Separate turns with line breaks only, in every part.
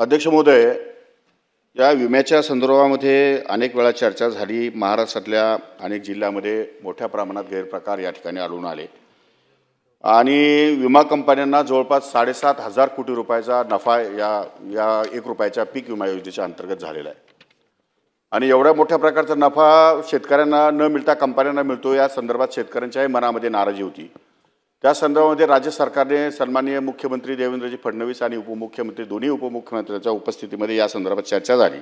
अध्यक्ष महोदय, या विम्याच्या संदर्भामध्ये अनेक वेळा चर्चा झाली। महाराष्ट्रातल्या अनेक जिल्ह्यामध्ये मोठ्या प्रमाणात गैरप्रकार या ठिकाणी आढळून आले आणि विमा कंपन्यांना जवळपास 7,500 कोटी रुपयाचा नफा या 1 रुपयाच्या पीक विमा योजनेच्या अंतर्गत झालेला आहे आणि एवढ्या मोठ्या प्रकारचा नफा शेतकऱ्यांना न मिळता कंपन्यांना मिळतो। या संदर्भात शेतकऱ्यांच्याही मनामध्ये नाराजी होती। त्या संदर्भामध्ये राज्य सरकारने सन्माननीय मुख्यमंत्री देवेंद्रजी फडणवीस आणि उपमुख्यमंत्री दोन्ही उपमुख्यमंत्र्यांच्या उपस्थितीमध्ये या संदर्भात चर्चा झाली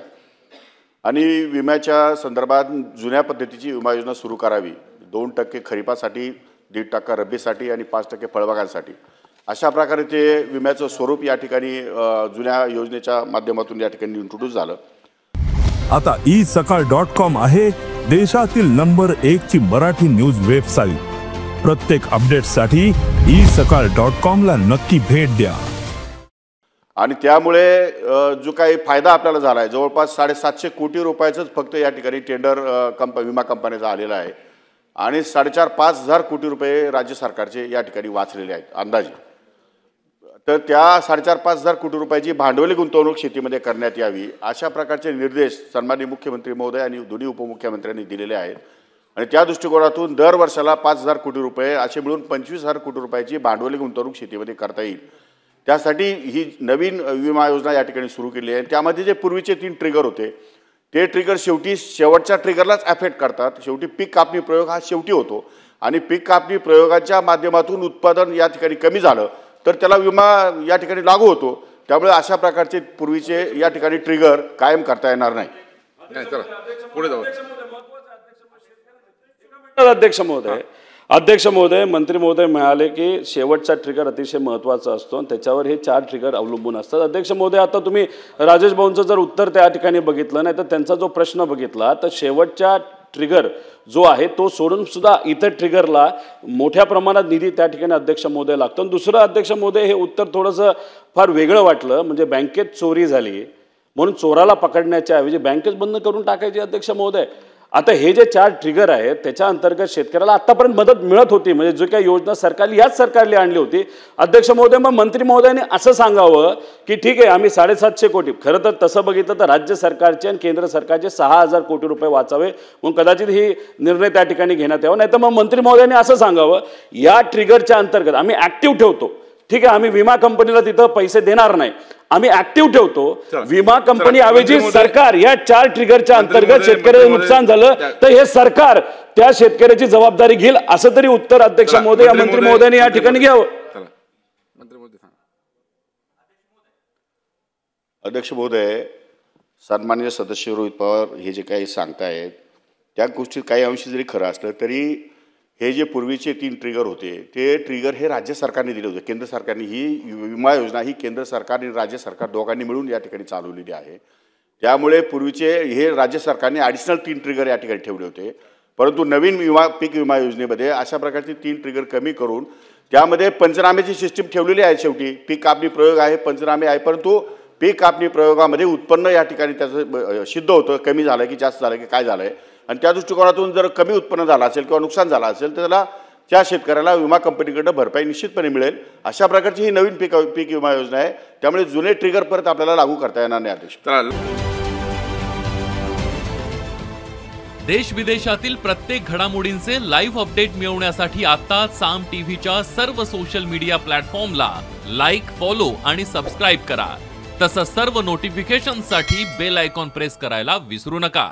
आणि विम्याच्या संदर्भात जुन्या पद्धतीची विमा योजना सुरू करावी। 2% खरीपासाठी, 1.5% रब्बीसाठी आणि 5% फळबागांसाठी अशा प्रकारे ते विम्याचं स्वरूप या ठिकाणी जुन्या योजनेच्या माध्यमातून या ठिकाणी इंट्रोड्यूस झालं।
आता isakal.com आहे देशातील नंबर 1 ची मराठी न्यूज वेबसाईट। प्रत्येक अपडेटसाठी isakal.com ला नक्की भेट द्या
आणि त्यामुळे जो काही फायदा आपल्याला झाला आहे, जवळपास 750 कोटी रुपयाचंच फक्त या ठिकाणी टेंडर विमा कंपन्याचा आलेला आहे आणि 4,500 कोटी रुपये राज्य सरकारचे या ठिकाणी वाचलेले आहेत अंदाजे। तर त्या 4,500 कोटी रुपयाची भांडवली गुंतवणूक शेतीमध्ये करण्यात यावी अशा प्रकारचे निर्देश सन्माननीय मुख्यमंत्री महोदय आणि दोन्ही उपमुख्यमंत्र्यांनी दिलेले आहेत आणि त्या दृष्टिकोनातून दर वर्षाला 5,000 कोटी रुपये असे मिळून 25,000 कोटी रुपयाची भांडवली गुंतवणूक शेतीमध्ये करता येईल। त्यासाठी ही नवीन विमा योजना या ठिकाणी सुरू केली आहे। त्यामध्ये जे पूर्वीचे 3 ट्रिगर होते ते ट्रिगर शेवटच्या ट्रिगरलाच अफेक्ट करतात। शेवटी पीक कापणी प्रयोग हा शेवटी होतो आणि पीक कापणी प्रयोगाच्या माध्यमातून उत्पादन या ठिकाणी कमी झालं तर त्याला विमा या ठिकाणी लागू होतो। त्यामुळे अशा प्रकारचे पूर्वीचे या ठिकाणी ट्रिगर कायम करता येणार नाही।
चला पुढे जाऊ।
अध्यक्ष महोदय, मंत्री महोदय म्हणाले की शेवटचा ट्रिगर अतिशय महत्त्वाचा असतो आणि त्याच्यावर हे 4 ट्रिगर अवलंबून असतात। अध्यक्ष महोदय, आता तुम्ही राजेश भाऊंचं जर उत्तर त्या ठिकाणी बघितलं नाही तर त्यांचा जो प्रश्न बघितला तर शेवटच्या ट्रिगर जो आहे तो सोडून सुद्धा इतर ट्रिगरला मोठ्या प्रमाणात निधी त्या ठिकाणी अध्यक्ष महोदय लागतो। आणि दुसरं अध्यक्ष महोदय, हे उत्तर थोडंसं फार वेगळं वाटलं। म्हणजे बँकेत चोरी झाली म्हणून चोराला पकडण्याच्या ऐवजी बँकेच बंद करून टाकायची अध्यक्ष महोदय। आता हे जे 4 ट्रिगर आहेत त्याच्या अंतर्गत शेतकऱ्याला आतापर्यंत मदत मिळत होती, म्हणजे जो काही योजना सरकारने याच सरकारने आणली होती। अध्यक्ष महोदय, मग मंत्री महोदयांनी असं सांगावं की ठीक आहे आम्ही 750 कोटी, खरं तर तसं बघितलं तर राज्य सरकारचे आणि केंद्र सरकारचे 6,000 कोटी रुपये वाचावे म्हणून कदाचित ही निर्णय त्या ठिकाणी घेण्यात यावा। नाही तर मग मंत्री महोदयांनी असं सांगावं या ट्रिगरच्या अंतर्गत आम्ही ऍक्टिव्ह ठेवतो, ठीक आहे आम्ही विमा कंपनीला तिथं पैसे देणार नाही, आम्ही ऍक्टिव्ह ठेवतो विमा कंपनी ऐवजी सरकार। या 4 ट्रिगरच्या अंतर्गत शेतकऱ्याचं नुकसान झालं तर हे सरकार त्या शेतकऱ्याची जबाबदारी घेईल असं तरी उत्तर अध्यक्ष महोदय या मंत्री महोदयांनी या ठिकाणी घ्यावं।
अध्यक्ष महोदय, सन्माननीय सदस्य रोहित पवार हे जे काही सांगतायत त्या गोष्टी काही अंशी जरी खरं असलं तरी हे जे पूर्वीचे 3 ट्रिगर होते ते ट्रिगर हे राज्य सरकारने दिले होते। केंद्र सरकारने ही विमा योजना ही केंद्र सरकार आणि राज्य सरकार दोघांनी मिळून या ठिकाणी चालवलेली आहे। त्यामुळे पूर्वीचे हे राज्य सरकारने ॲडिशनल 3 ट्रिगर या ठिकाणी ठेवले होते, परंतु नवीन पीक विमा योजनेमध्ये अशा प्रकारचे 3 ट्रिगर कमी करून त्यामध्ये पंचनाम्याची सिस्टीम ठेवलेली आहे। शेवटी पीक कापणी प्रयोग आहे, पंचनामे आहे, परंतु पीक कापणी प्रयोगामध्ये उत्पन्न या ठिकाणी त्याचं सिद्ध होतं कमी झालं की जास्त झालं की काय झालं आहे आणि त्या दृष्टिकोनातून जर कमी उत्पन्न झालं असेल किंवा नुकसान झालं असेल तर त्याला त्या शेतकऱ्याला विमा कंपनीकडनं भरपाई निश्चितपणे मिळेल। अशा प्रकारची ही नवीन पीक विमा योजना आहे। त्यामुळे जुने ट्रिगर परत आपल्याला लागू करता येणार नाही। अध्यक्ष,
देश विदेशातील प्रत्येक घडामोडींचे लाईव्ह अपडेट मिळवण्यासाठी आता साम टीव्हीच्या सर्व सोशल मीडिया प्लॅटफॉर्मला लाईक, फॉलो आणि सबस्क्राईब करा। तसंच सर्व नोटिफिकेशनसाठी बेल आयकॉन प्रेस करायला विसरू नका।